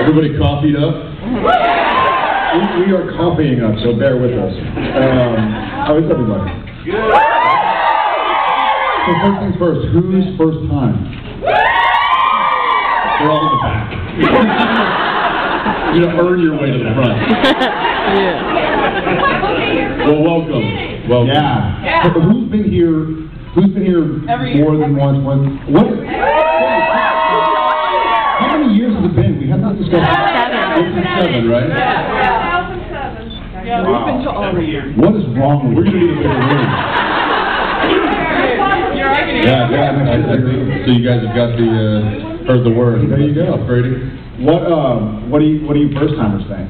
Everybody coffeeed up? We are coffeeing up, so bear with us. How is everybody? Good. So first things first, who's first time? They're all in the back. You gotta earn your way to the front. Well, welcome. Welcome. Yeah. So who's been here more than once? What? How many years has it been? We have not discussed it. 7, right? Yeah. 2007. Yeah, we've been to all year. What is wrong with We're gonna need a bigger room. Yeah, I agree. So you guys have got heard the word. There you go. Upgrading. What do you first timers think?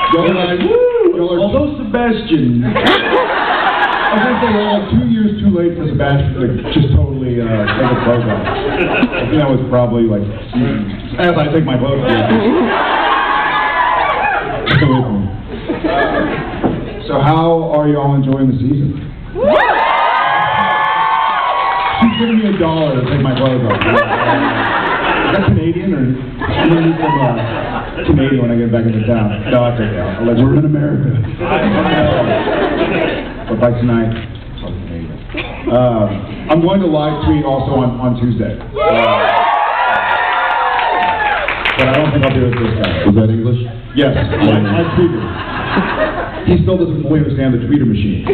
Y'all are like, woo! Although Sebastian, I was gonna say, like 2 years too late for Sebastian to just totally take a program. I think that was probably like, as I take my vote. So how are y'all enjoying the season? She's giving me $1 to take my clothes off. Is that Canadian or I'm gonna need some Canadian when I get back into town? No, I'll take it out. We're in America. But by tonight, I'll be Canadian. I'm going to live tweet also on Tuesday. But I don't think I'll do it this time. Was that English? Yes, I tweeted. He still doesn't fully understand the tweeter machine.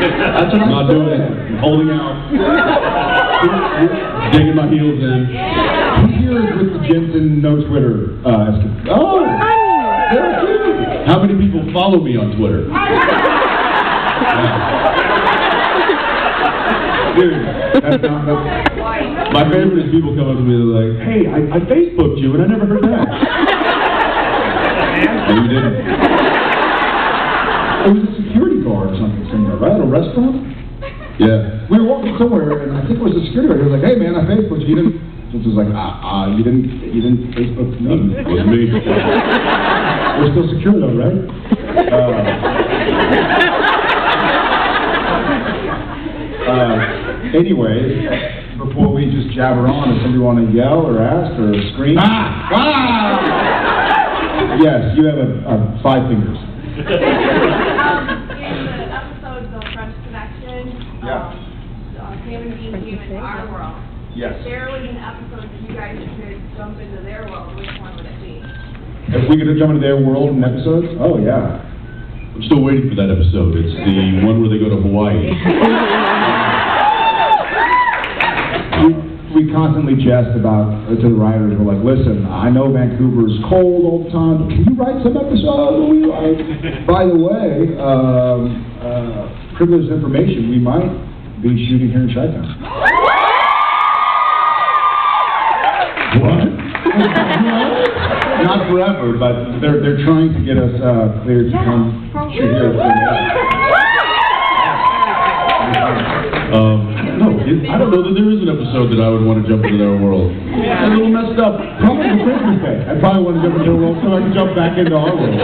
That's what I'm not doing it. I'm holding out. Digging my heels in. Who here is with the Jensen no Twitter? Oh! There too! How many people follow me on Twitter? Dude, that's not... My favorite is people come up to me and they're like, Hey, I Facebooked you and I never heard that. no, you didn't. It was a security guard or something somewhere, right? At a restaurant? Yeah. We were walking somewhere and I think it was a security guard. He was like, hey man, I Facebooked you. You didn't... Just was like, you didn't Facebook me. It wasn't me. We're still secure though, right? Anyway, before we just jabber on, does somebody want to yell or ask or scream? Yes, you have 5 fingers. In the episodes of French Connection, Sam and Dean came into our world. Yes. If there was an episode that you guys could jump into their world, which one would it be? If we could jump into their world in episodes? Oh, yeah. I'm still waiting for that episode. It's the one where they go to Hawaii. We constantly jest about, to the writers, we're like, listen, I know Vancouver's cold all the time, but can you write some episodes where we write? By the way, privileged information, we might be shooting here in Chi-Town. What? Not forever, but they're trying to get us cleared to come shoot here. No, I don't know that there is an episode that I would want to jump into their world. It's a little messed up. Probably for Christmas Day. I probably want to jump into their world so I can jump back into our world.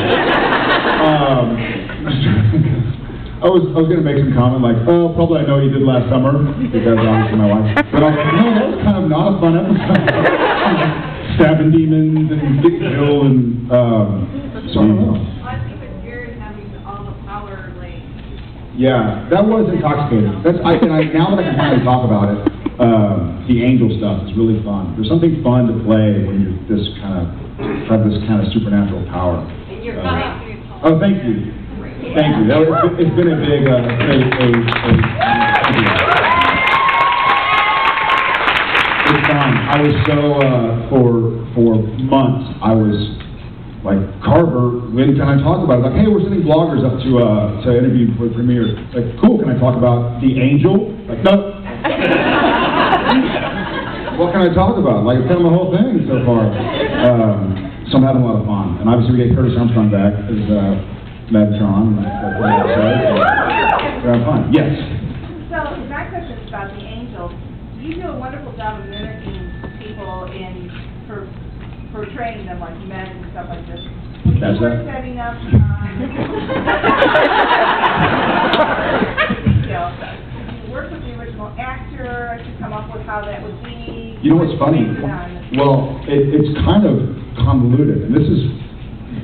I was going to make some comment like, oh, probably I know you did last summer, because obviously my wife. But I was like, no, that was kind of not a fun episode. Stabbing demons and getting killed and, so I don't know. I think it's weird having all the power, like... Yeah, that was intoxicating. Now that I can finally talk about it, the angel stuff is really fun. There's something fun to play when you have this kind of supernatural power. Oh, thank you. Thank you. It's been a big, it's fun. I was so, for months, I was like, Carver, when can I talk about it? Like, hey, we're sending bloggers up to interview for the premiere. It's like, cool, can I talk about the angel? Like, no. What can I talk about? Like, it's kind of my whole thing so far. So I'm having a lot of fun. And obviously we get Curtis Armstrong back as Metatron. We're having fun. Yes? So, my question is about the angels. You do a wonderful job of mimicking people in portraying them like men and stuff like this. When you were setting up did you work with the original actor, to come up with how that would be? You know what's funny? Well, it's kind of convoluted, and this is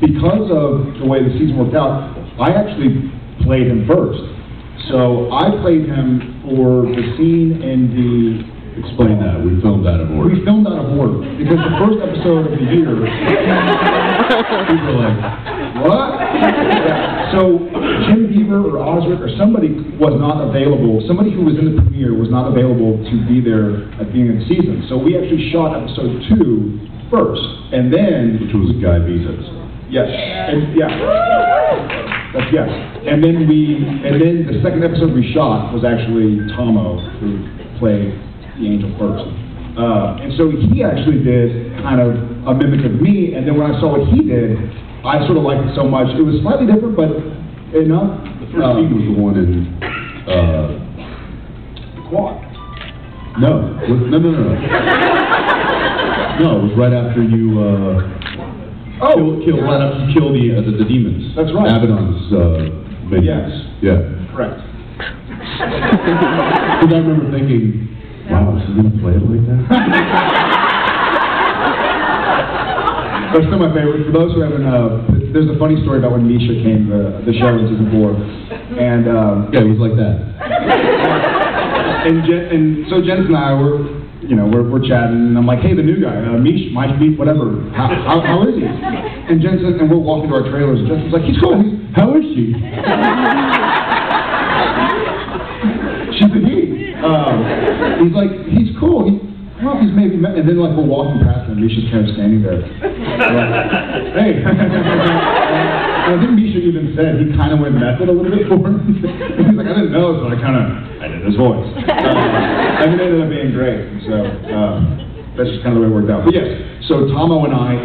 because of the way the season worked out. I actually played him first, so I played him for the scene in the. Explain that. We filmed out of order. We filmed out of order because the first episode of the year. People are like, What? Yeah. So Jim Beaver or Osric or somebody was not available. Somebody who was in the premiere was not available to be there at the beginning of the season. So we actually shot episode 2 first, and then which was Guy Bezos. yes, and, yeah, that's yes. And then the second episode we shot was actually Tomo, who played the angel first. And so he actually did kind of a mimic of me, and then when I saw what he did, I sort of liked it so much. It was slightly different, but enough. The first scene was the one in, Quad. no. No. No, it was right after you, right after you kill the demons. That's right. Abaddon's, minions. Yes. Yeah. Correct. Because I remember thinking, wow, is he going to play it like that? That's still my favorite. For those who haven't, there's a funny story about when Misha came to the show in season 4, and Yeah, it was like that. and so Jens and I were, we're chatting, and I'm like, hey, the new guy, Misha, whatever. How is he? And Jensen, and we're walking to our trailers, and Jensen's like, he's cool. How is she? She's a he. He's like, he's cool. He's maybe, and then like we're walking past him, and Misha's kind of standing there. Like, hey. And I think Misha even said he kind of went method a little bit for him. He's like, I didn't know, so I did his voice. And it ended up being great. So that's just kind of the way it worked out. But yes, so Tomo and I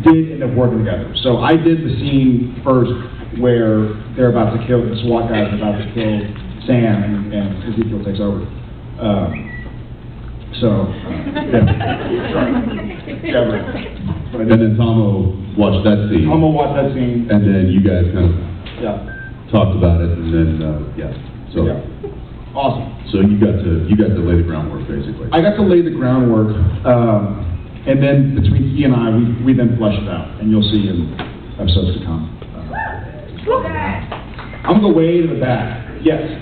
did end up working together. So I did the scene first where they're about to kill, the SWAT guys are about to kill Sam, and Ezekiel takes over. Yeah. And then Tomo watched that scene. Tomo watched that scene. And then you guys kind of Yeah. talked about it, and then, So, Yeah. Awesome. so you got to lay the groundwork, basically. I got to lay the groundwork, and then between he and I, we then fleshed it out, and you'll see in episodes to come. I'm gonna go way to the back. Yes. Just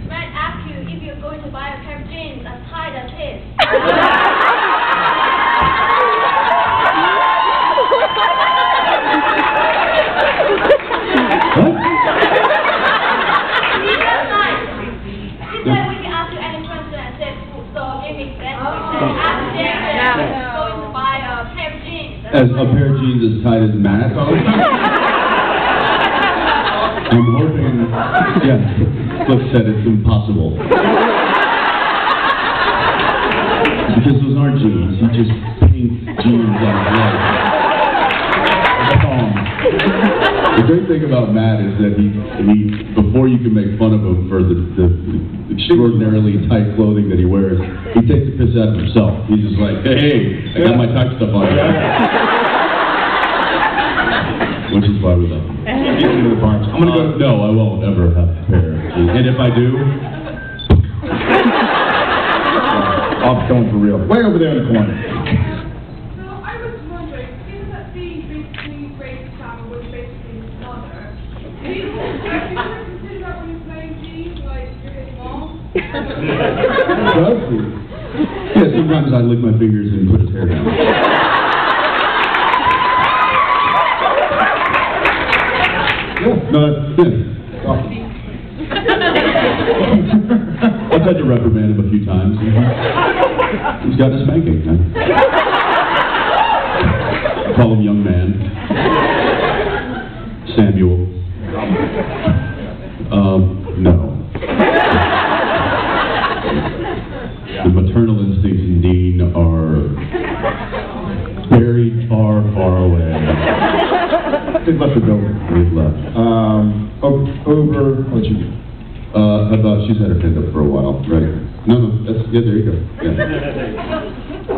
might ask you if you're going to buy a pair of jeans as tight as his. What? He said we can ask you any question and said, so give me that. Ask Jason if you're going to buy a pair of jeans. As a pair of jeans as tight as Matt? I'm hoping, Cliff said it's impossible. Because those aren't jeans, he just paints jeans on his leg. The great thing about Matt is that he before you can make fun of him for the extraordinarily tight clothing that he wears, he takes the piss out of himself. He's just like, hey, I got my tight stuff on. Which is why we love him. I'm gonna go. No, I won't ever have a pair of jeans. And if I do, I'm going for real. Way over there in the corner. So I was wondering, given that the basically raised Sam was basically his mother, have you ever considered that when you're playing G, like you're his mom? Does he? yeah, sometimes I lick my fingers and put his hair down. No, I've had to reprimand him a few times. He's got a spanking. I call him young man. Samuel. No. The maternal instincts in Dean are very far, far away. They've left the building. They've left. What'd you do? How about she's had her hand up for a while, right? No, there you go. Yeah.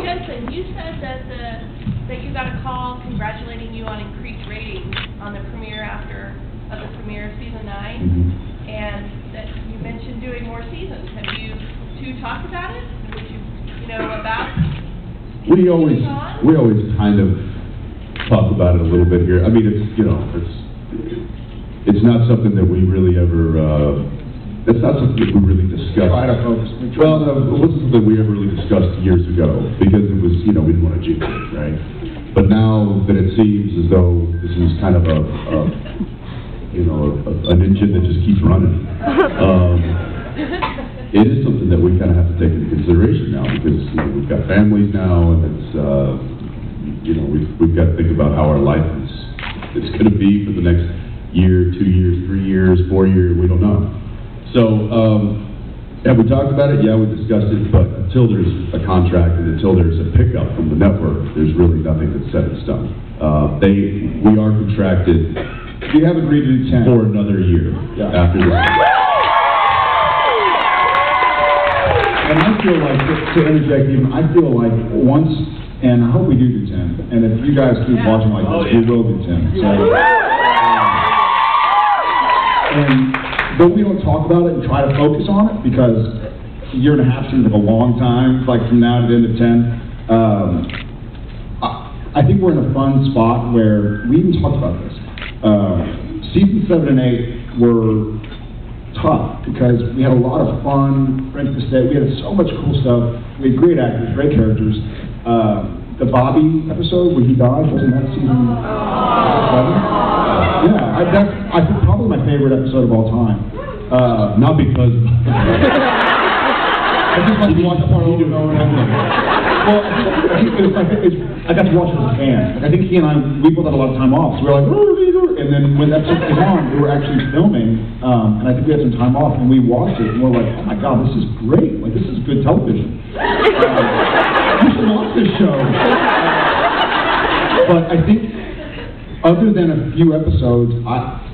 Jensen, you said that you got a call congratulating you on increased ratings on the premiere of the premiere of season 9, Mm-hmm. and that you mentioned doing more seasons. Have you to talk about it? Would you know, about? We always kind of talk about it a little bit here. I mean, it's, you know, it's not something that we really ever, it's not something that we really discussed. Try to focus. Well, no, it wasn't something we ever really discussed years ago, because it was, you know, we didn't want to jinx it, right? But now that it seems as though this is kind of an engine that just keeps running, it is something that we kind of have to take into consideration now, because, you know, we've got families now, and it's, you know, we've got to think about how our life is going to be for the next year, 2 years, 3 years, 4 years, we don't know. So, have we talked about it? Yeah, we discussed it, but until there's a contract and until there's a pickup from the network, there's really nothing that's set in stone. We are contracted. We have agreed to do 10. For another year after this. And I feel like, to interject even, I feel like once, and I hope we do 10, and if you guys keep watching like this, we will do 10. So, and though we don't talk about it and try to focus on it, because a year and a half seems like a long time, like from now to the end of 10, I think we're in a fun spot where we even talked about this. Season 7 and 8 were tough because we had a lot of fun, friends to stay. We had so much cool stuff. We had great actors, great characters. The Bobby episode when he died, wasn't that season 7? Yeah, that's I think probably my favorite episode of all time. Not because I just like to watch the part over and over and over. Well, I got to watch it as a fan. Like, I think he and I, we both had a lot of time off, so we were like, and then when that episode came on, we were actually filming, and I think we had some time off, and we watched it, and we were like, oh my god, this is great. Like, this is good television. You should watch this show. But I think, other than a few episodes,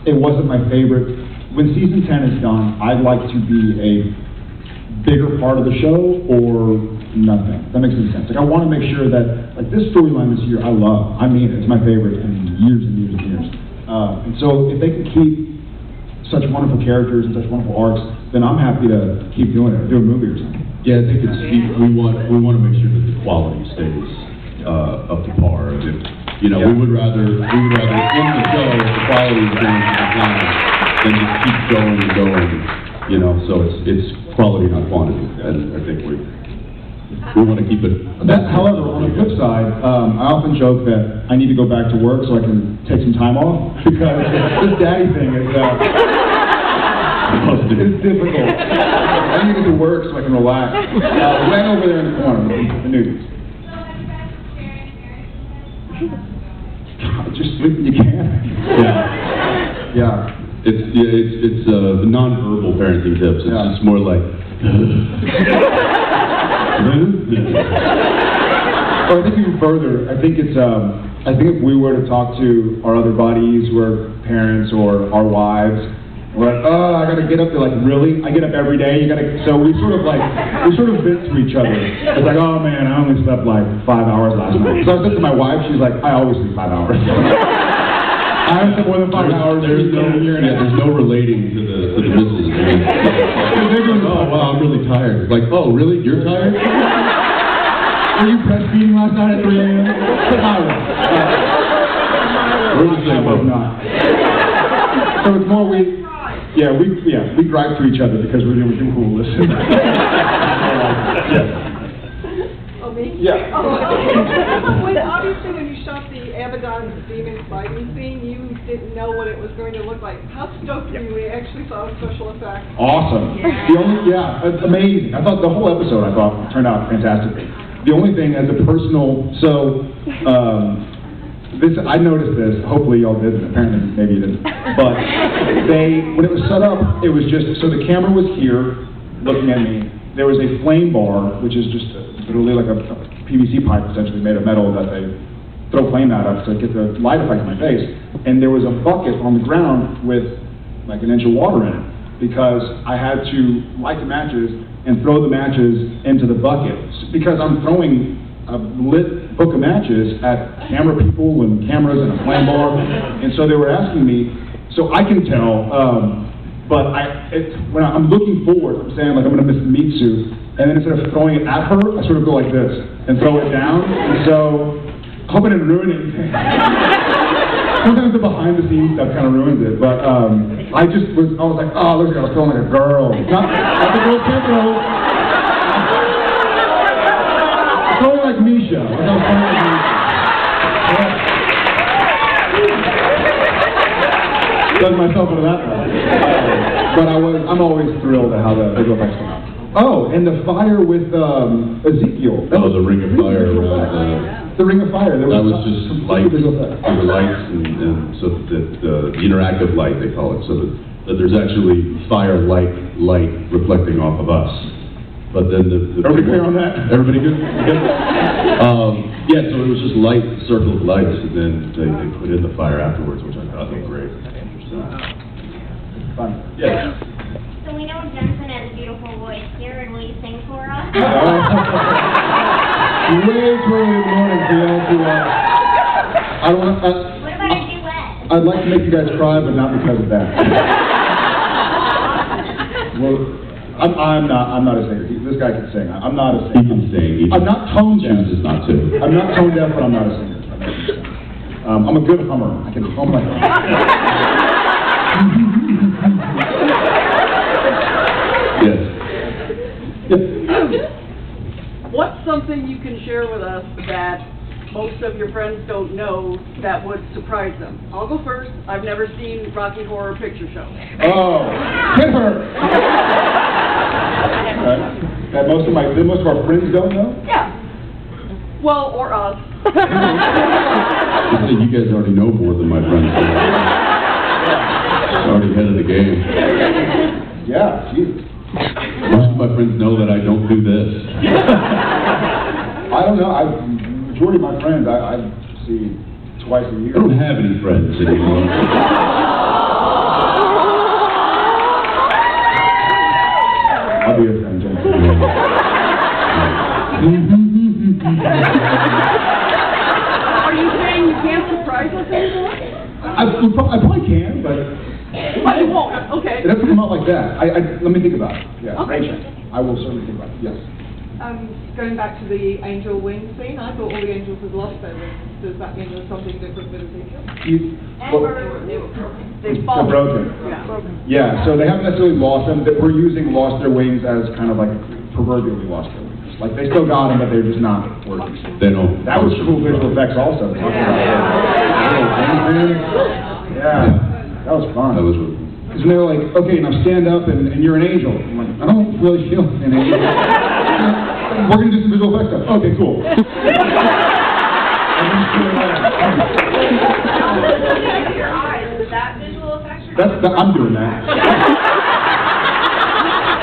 it wasn't my favorite. When season 10 is done, I'd like to be a bigger part of the show or nothing. That makes any sense. Like, I want to make sure that, like, this storyline this year, I love. I mean, it's my favorite in years and years and years. And so, if they can keep such wonderful characters and such wonderful arcs, then I'm happy to keep doing it, or do a movie or something. Yeah, I think we want to make sure that the quality stays up to par. And if, you know, we would rather end the show if the quality is going to decline than just keep going and going. You know, so it's quality, not quantity. And I think we want to keep it. However, on the flip side, I often joke that I need to go back to work so I can take some time off, because this daddy thing is it's difficult. I need to get to work so I can relax. Right over there in the corner, the nudies. God, just sleep when you can. Yeah. It's the non-verbal parenting tips. It's just more like. Or I think even further, I think it's I think if we were to talk to our other buddies who are parents or our wives, we're like, oh, I gotta get up to, like, really? I get up every day, so we sort of vent to each other. It's like, oh man, I only slept like 5 hours last night. So I said to my wife, she's like, I always sleep 5 hours. I haven't slept more than 5 hours. There's no relating to the missus. Oh wow, I'm really tired. It's like, oh really? You're tired? Were you breastfeeding last night at 3 a.m.? We're the same boat. Not. So it's more we gripe to each other because we're doing cool. Listen. Oh, me? Yeah. Obviously, when you shot the Abaddon demon fighting scene, you didn't know what it was going to look like. How stoked were you when you actually saw the special effects? Awesome. It's amazing. I thought the whole episode turned out fantastic. The only thing, as a personal, I noticed this. Hopefully, y'all didn't. Apparently, maybe you didn't. But when it was set up, it was just so the camera was here, looking at me. There was a flame bar, which is just literally like a PVC pipe, essentially made of metal that they throw flame out of to get the light effect in my face. And there was a bucket on the ground with like an inch of water in it, because I had to light the matches and throw the matches into the bucket, because I'm throwing a lit book of matches at camera people and cameras and a flame bar. And so they were asking me, so I can tell, but when I'm looking forward, I'm saying, like, I'm going to miss the meat suit, and then instead of throwing it at her, I sort of go like this and throw it down. And so, I hope I didn't ruin anything. Sometimes the behind-the-scenes stuff kind of ruins it, but I was like, oh, look, I was feeling like a girl. Not the girl can't throw. Throwing like Misha. Like I was throwing like Misha. Done myself into that one. But I'm always thrilled at how the visual effects come out. Oh, and the fire with Ezekiel. Oh, the ring of fire around the Ring of Fire. that was just light, visual effects. the lights, and so that the interactive light, they call it, so that there's actually fire-like light reflecting off of us. But then the Everybody clear on that? Everybody good? Good? Yeah, so it was just light, circle of lights, and then they put in the fire afterwards, which I thought was great. Fun. Yeah. So we know Jensen has a beautiful voice. Karen, will you sing for us? Way too early in the morning for y'all to, I don't want What about a duet? I'd like to make you guys cry, but not because of that. Well, I'm not a singer. This guy can sing. I'm not a singer. He can sing. I'm not tone deaf. Chooses not to. I'm not tone deaf, but I'm not a singer. I'm a good hummer. I can hum like Yes. What's something you can share with us that most of your friends don't know that would surprise them? I'll go first. I've never seen Rocky Horror Picture Show. Oh, get her! That most of our friends don't know? Yeah. Well, or us. I think you guys already know more than my friends do. Already ahead of the game. Yeah, Jesus. Most of my friends know that I don't do this. I don't know. Majority of my friends I see twice a year. I don't have any friends anymore. I'll be your friend, Jensen. Are you saying you can't surprise us anymore? I probably can, but But you won't. Okay. it doesn't come out like that. Let me think about it. Yeah, Okay. I will certainly think about it. Yes. Going back to the angel wing scene, I thought all the angels had lost their wings. Does that mean there's something different with Ezekiel? They've They're broken. Yeah. Yeah, so they haven't necessarily lost them. We're using lost their wings as kind of like proverbially lost their wings. Like they still got them, but they're just not working. They don't. That was cool visual effects also. Yeah, that was fun. That was really cool. Because when they were like, okay, now stand up and you're an angel. I'm like, I don't really feel an angel. We're going to do some visual effects stuff. Okay, cool. Your eyes, is that visual effects? I'm doing that.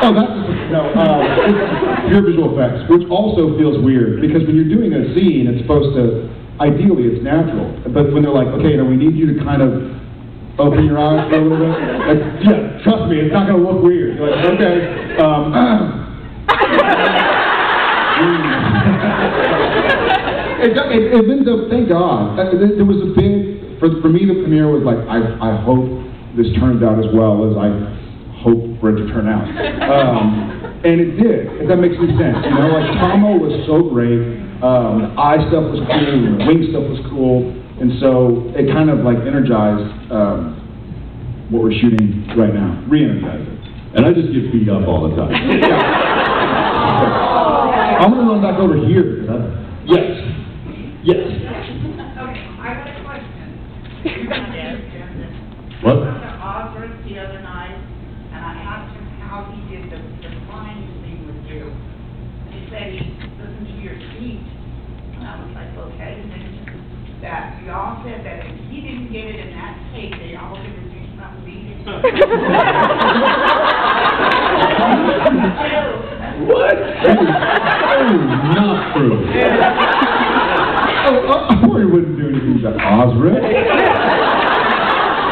Oh, that's it's pure visual effects, which also feels weird because when you're doing a scene, it's supposed to, ideally, it's natural. But when they're like, okay, now we need you to kind of open your eyes for a little bit. Like, yeah, trust me, it's not going to look weird. You're like, okay. It ends up, thank God. There was a big, for me, the premiere was like, I hope this turns out as well as I hope for it to turn out. And it did, if that makes any sense. You know, like, Tomo was so great. The eye stuff was cool, the wing stuff was cool. And so it kind of like energized what we're shooting right now, re-energized it. And I just get beat up all the time. I'm going to run back over here. Yes. Yes. Okay, I got a question. What? I was at Osborne the other night, and I asked him how he did the flying thing with you. He said he listened to your speech, and I was like, okay. And then that you all said that if he didn't get it in that tape, they all would do something. What? That is not true. He wouldn't do anything to Osric.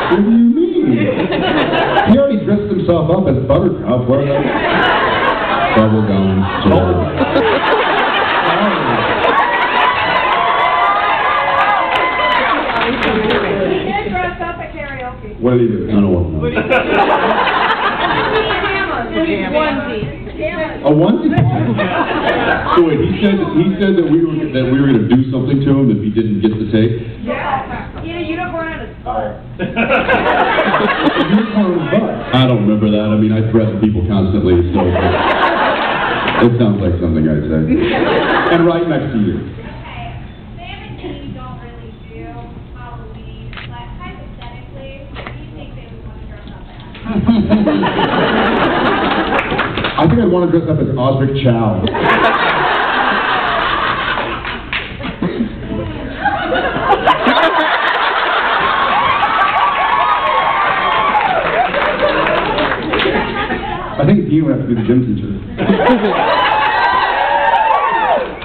What do you mean? He already dressed himself up as Buttercup. What? Bubblegum. He did dress up at karaoke. What did he do? I don't want to know. Pajamas. Onesie. A onesie? So wait, he said that we were going to do something to him if he didn't get the tape? Yeah, unicorn and a skull. Unicorn butt. I don't remember that. I mean, I threaten people constantly, so it sounds like something I'd say. And right next to you. Okay, Sam and Dee don't really do Halloween, but hypothetically, what do you think they would want to dress up as? I think I'd want to dress up as Osric Chow. I think Dean would have to be the gym teacher.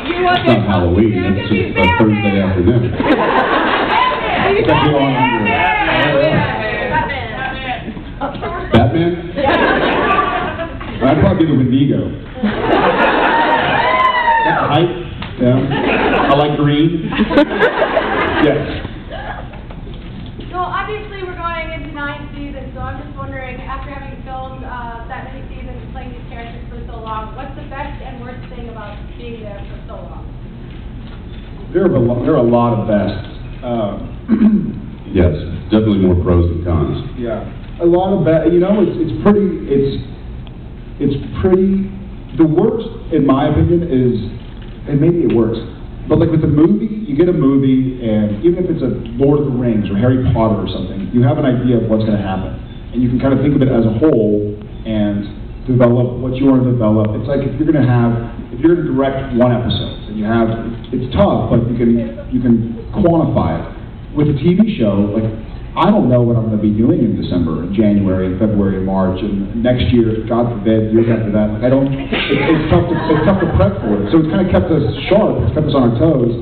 It's not Halloween, it's just a Thursday afternoon. Batman? I'd probably be the Wendigo. That's height. Yeah. I like green. Yes. So obviously we're going into 9 seasons, so I'm just wondering, after having filmed that many seasons, playing these characters for so long, what's the best and worst thing about being there for so long? There are a lot of bests. Yes, definitely more pros than cons. Yeah, a lot of best. You know, it's pretty. The worst, in my opinion, is, and maybe it works, but like with the movie, you get a movie, and even if it's a Lord of the Rings or Harry Potter or something, you have an idea of what's going to happen, and you can kind of think of it as a whole and develop what you want to develop. It's like if you're going to direct one episode, and it's tough, but you can quantify it. With a TV show, like, I don't know what I'm going to be doing in December, and January, and February, and March, and next year, God forbid, years after that. Like, it's tough to prep for it. So it's kind of kept us sharp, it's kept us on our toes,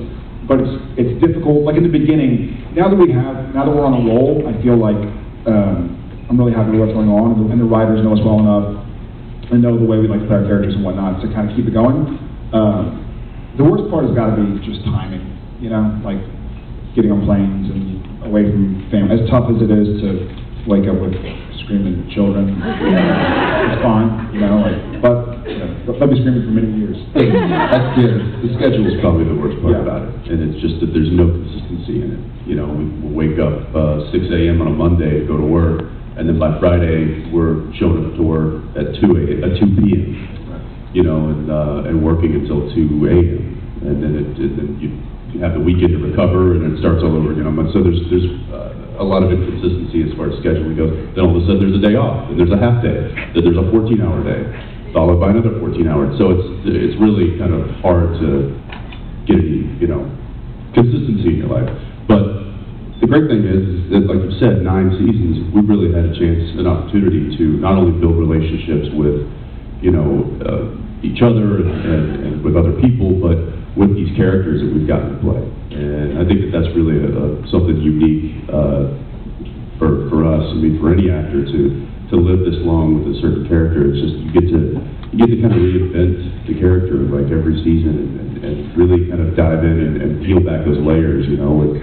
but it's difficult. Like in the beginning, now that we're on a roll, I feel like I'm really happy with what's going on, and the writers know us well enough, and know the way we like to play our characters and whatnot to kind of keep it going. The worst part has got to be just timing, you know, like getting on planes and away from family. As tough as it is to wake up with screaming children, it's fine, you know, like, but you know, they'll be screaming for many years. The schedule is probably the worst part Yeah. about it, and it's just that there's no consistency in it. You know, we'll wake up 6 a.m. on a Monday to go to work, and then by Friday we're showing up to work at 2 p.m. You know, and working until 2 a.m. and then you have the weekend to recover, and it starts all over again. So there's a lot of inconsistency as far as scheduling goes. Then all of a sudden there's a day off, and there's a half day, then there's a 14-hour day, followed by another 14-hour. So it's really kind of hard to get any, you know, consistency in your life. But the great thing is that, like you said, 9 seasons, we've really had a chance, an opportunity to not only build relationships with, you know, each other and with other people, but with these characters that we've gotten to play. And I think that's really something unique for us. I mean, for any actor to live this long with a certain character, it's just you get to kind of reinvent the character like every season and really kind of dive in and peel back those layers. You know, if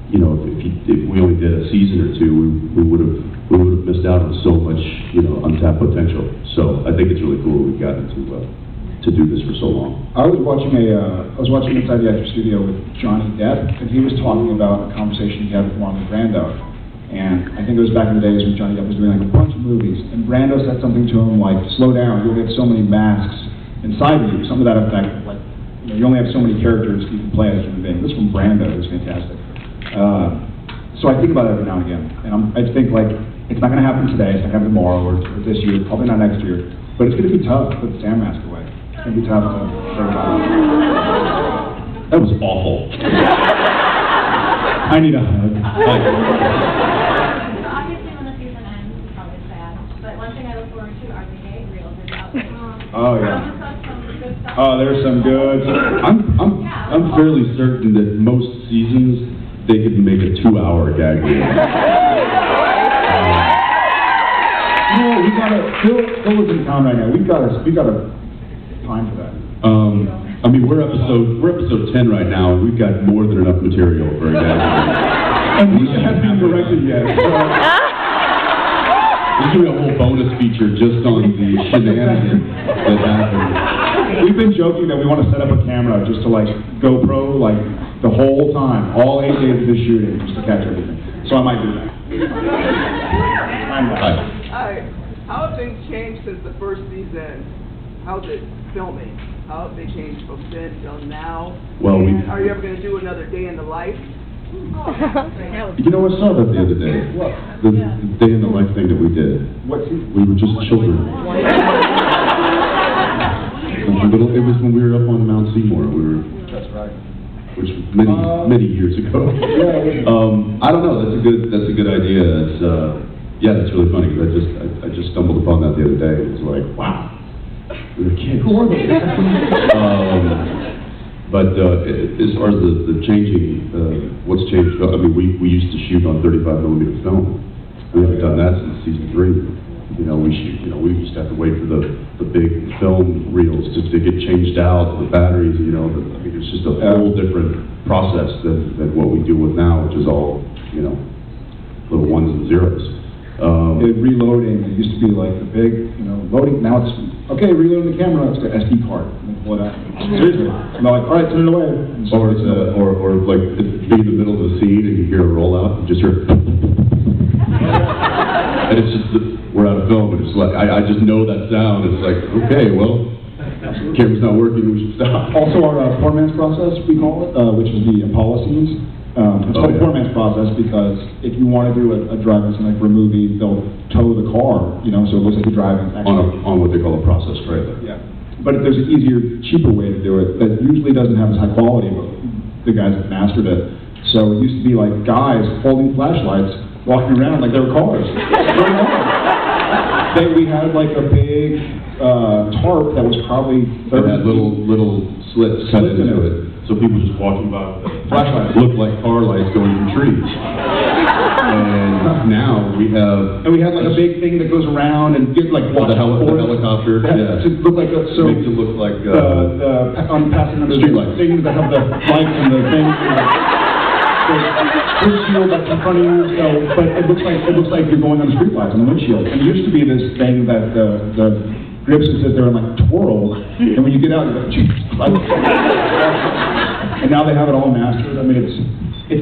we only did a season or two, we would have missed out on so much, you know, untapped potential. So I think it's really cool we've gotten to do this for so long. I was watching Inside the Actors Studio with Johnny Depp, and he was talking about a conversation he had with Marlon Brando. And I think it was back in the days when Johnny Depp was doing like a bunch of movies, and Brando said something to him like, "Slow down, you only have so many masks inside of you," something to that effect. Like, you know, you only have so many characters you can play as a human being. This from Brando is fantastic. So I think about it every now and again, and I think like, it's not going to happen today, it's not going to happen tomorrow or this year, probably not next year, but it's going to be tough to put the Sam mask away. It's going to be tough to say goodbye. That was awful. I need a hug. So obviously when the season ends, it's probably sad, but one thing I look forward to are the gag reels that are out there. Oh yeah. Some good stuff. Oh, there's some good. I'm fairly certain that most seasons they could make a 2-hour gag reel. No, we gotta. Phil is in town right now. We gotta time for that. I mean, we're episode 10 right now, and we've got more than enough material for a gag reel. And we hasn't been directed yet. So. There's gonna be a whole bonus feature just on the shenanigans that happened. We've been joking that we want to set up a camera just to like GoPro like the whole time, all 8 days of the shooting, just to catch everything. So I might do that. Hi. How have things changed since the first season? How's it filming? How have they changed from then till now? Well, and are you ever going to do another day in the life? You know, I saw that the other day. The day in the life thing that we did. We were just children. It was when we were up on Mount Seymour. That's right. Which was many years ago. I don't know. That's a good idea. It's yeah, that's really funny because I just stumbled upon that the other day. It was like, wow, we were kids. Who are they? But as far as the changing, what's changed? I mean, we used to shoot on 35mm film. We haven't done that since season 3. You know, we used to have to wait for the big film reels to get changed out, the batteries. You know, I mean, it's just a whole different process than what we deal with now, which is all, you know, little ones and zeros. Reloading, it used to be like the big, you know, loading. Now it's okay. Reloading the camera. It's got SD card. Pull it out. Seriously, and they're like, all right, turn it away. Or like be in the middle of the scene and you hear a rollout, you just hear, and it's just we're out of film, and it's like I just know that sound. It's like, okay, well, camera's not working, we should stop. Also, our poor man's process, we call it, which is the Impala scenes. It's called poor man's process because if you want to do a driving scene like for a movie, they'll tow the car, you know, so it looks like you're driving. On what they call a process trailer. Yeah. But there's an easier, cheaper way to do it that usually doesn't have as high quality, but the guys have mastered it. So it used to be like guys holding flashlights, walking around like they were cars. We had like a big tarp that was probably 30 It had little slits cut into it. So people just walking by with flashlights looked like car lights going through trees. And now we have... And we had like a big thing that goes around and get like... the helicopter, yeah. To look like makes it look like... on passing under street lights. Things that have the lights and the things... The windshield that's in front of you, so, but it looks like you're going on the street lights on the windshield. And it used to be this thing that the grips would sit there and like twirl, and when you get out, you're like, Jesus Christ. And now they have it all mastered. I mean, it's.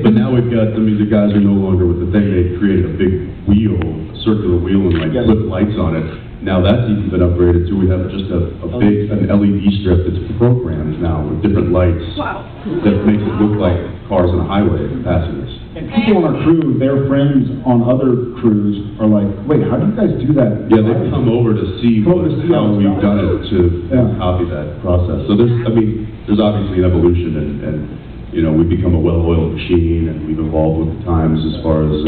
But now we've got. I mean, the guys are no longer with the thing. They created a big wheel, a circular wheel, and like put lights on it. Now that's even been upgraded too. We have just an LED strip that's programmed now with different lights that makes it look like cars on a highway passing us. And people on our crew, their friends on other crews are like, wait, how do you guys do that? Yeah, they've come over to see how we've done it to copy that process. So there's obviously an evolution, and you know, we've become a well-oiled machine, and we've evolved with the times as far as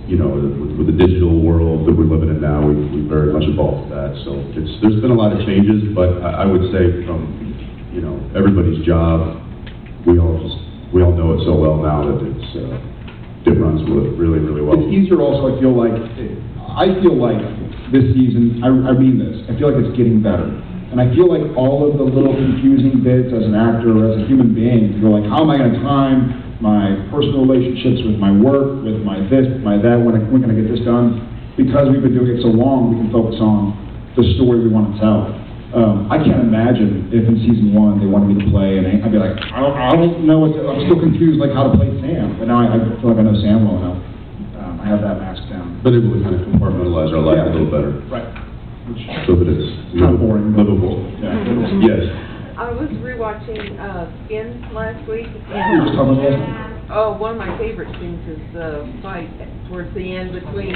you know, with the digital world that we're living in now. We've very much evolved with that. So there's been a lot of changes, but I would say from, you know, everybody's job, we all know it so well now that it runs really, really well. It's easier also, I feel like this season, I mean this, I feel like it's getting better. And I feel like all of the little confusing bits as an actor or as a human being, you're like, how am I going to time my personal relationships with my work, with my this, with my that, when can I get this done? Because we've been doing it so long, we can focus on the story we want to tell. I can't imagine if in season 1 they wanted me to play, and I'd be like, I don't know I'm still confused, like how to play Sam. But now I feel like I know Sam well enough. I have that mask down. But it would kind of compartmentalize our life a little better. Right. So that it's not boring, livable. Yeah. Yes. I was rewatching Skins last week. One of my favorite scenes is the fight towards the end between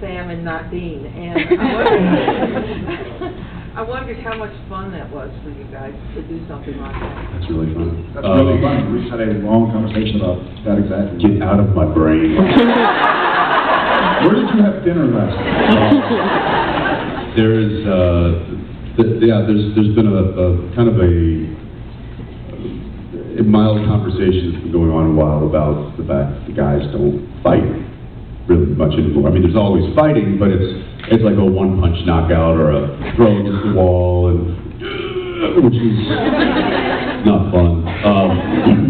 Sam and Nadine, and I wondered how much fun that was for you guys to do something like that. That's really fun. That's really fun. We just had a long conversation about that exactly. Get out of my brain. Where did you have dinner last night? There's been a kind of a mild conversation that's been going on a while about the fact that the guys don't fight really much anymore. I mean, there's always fighting, but it's like a one-punch knockout or a throw against the wall, which is not fun.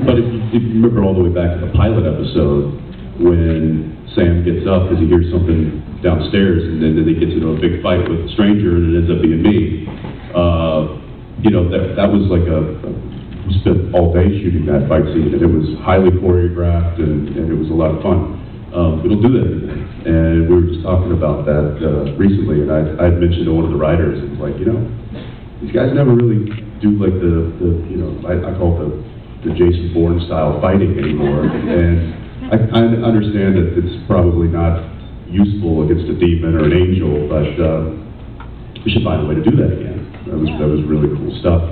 But if you remember all the way back to the pilot episode, when Sam gets up because he hears something downstairs, and then he gets into a big fight with a stranger, and it ends up being me. You know, that was like we spent all day shooting that fight scene, and it was highly choreographed, and it was a lot of fun. We don't do that anymore. And we were just talking about that recently, and I had mentioned to one of the writers, it was like, you know, these guys never really do like the you know, I call it the Jason Bourne style fighting anymore. And I kind of understand that it's probably not useful against a demon or an angel, but we should find a way to do that again. That was really cool stuff.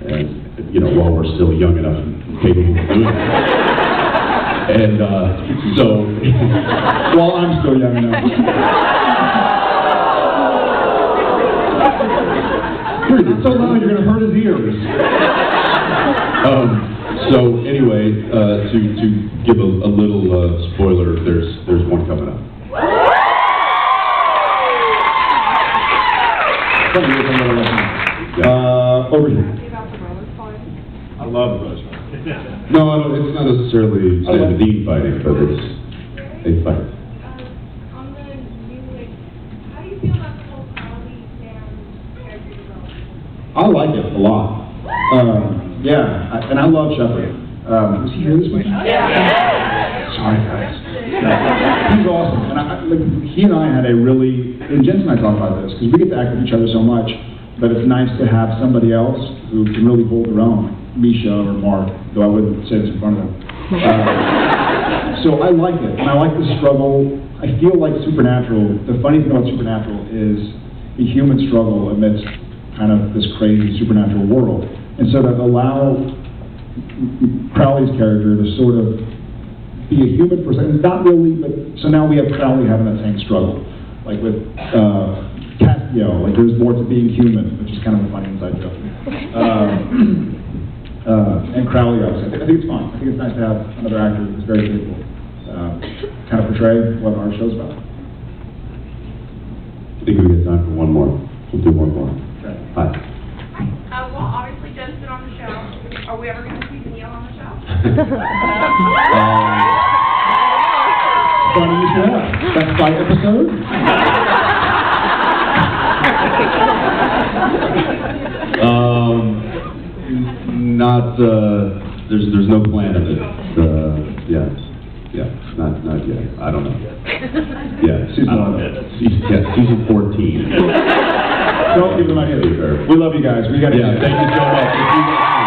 And, you know, while we're still young enough and capable of doing it. And so, While I'm still young enough. It's so loud you're going to hurt his ears. So anyway, to give a little spoiler, there's one coming up. Over here. I love Rose. No, it's not necessarily Sam and Dean fighting, but it's a fight. On the new, like, how do you feel about the whole Crowley Sam character development? I like it a lot. Yeah, and I love Shepard. Was he here this week? Yeah. Sorry, guys. He's awesome. And he and I had a really, and Jensen and I talk about this, because we get to act with each other so much, but it's nice to have somebody else who can really hold their own, like Misha or Mark, though I wouldn't say this in front of them. So I like it, and I like the struggle. I feel like Supernatural, the funny thing about Supernatural is the human struggle amidst kind of this crazy supernatural world. And so to allow Crowley's character to sort of be a human for a second, not really, but so now we have Crowley having that same struggle. Like with Castiel, like there's more to being human, which is kind of a funny inside joke. And Crowley, obviously. I think it's fun. I think it's nice to have another actor who's very capable kind of portray what our show's about. I think we got time for one more. We'll do one more. Okay. Hi. Well, obviously Jen's been on the show. Are we ever going to see Neil on the show? Funny you should ask. That's by episode? There's no plan of it. Not yet. I don't know. Yeah, season 14. Don't give them ideas. We love you guys. We got to. Yeah, thank you so much.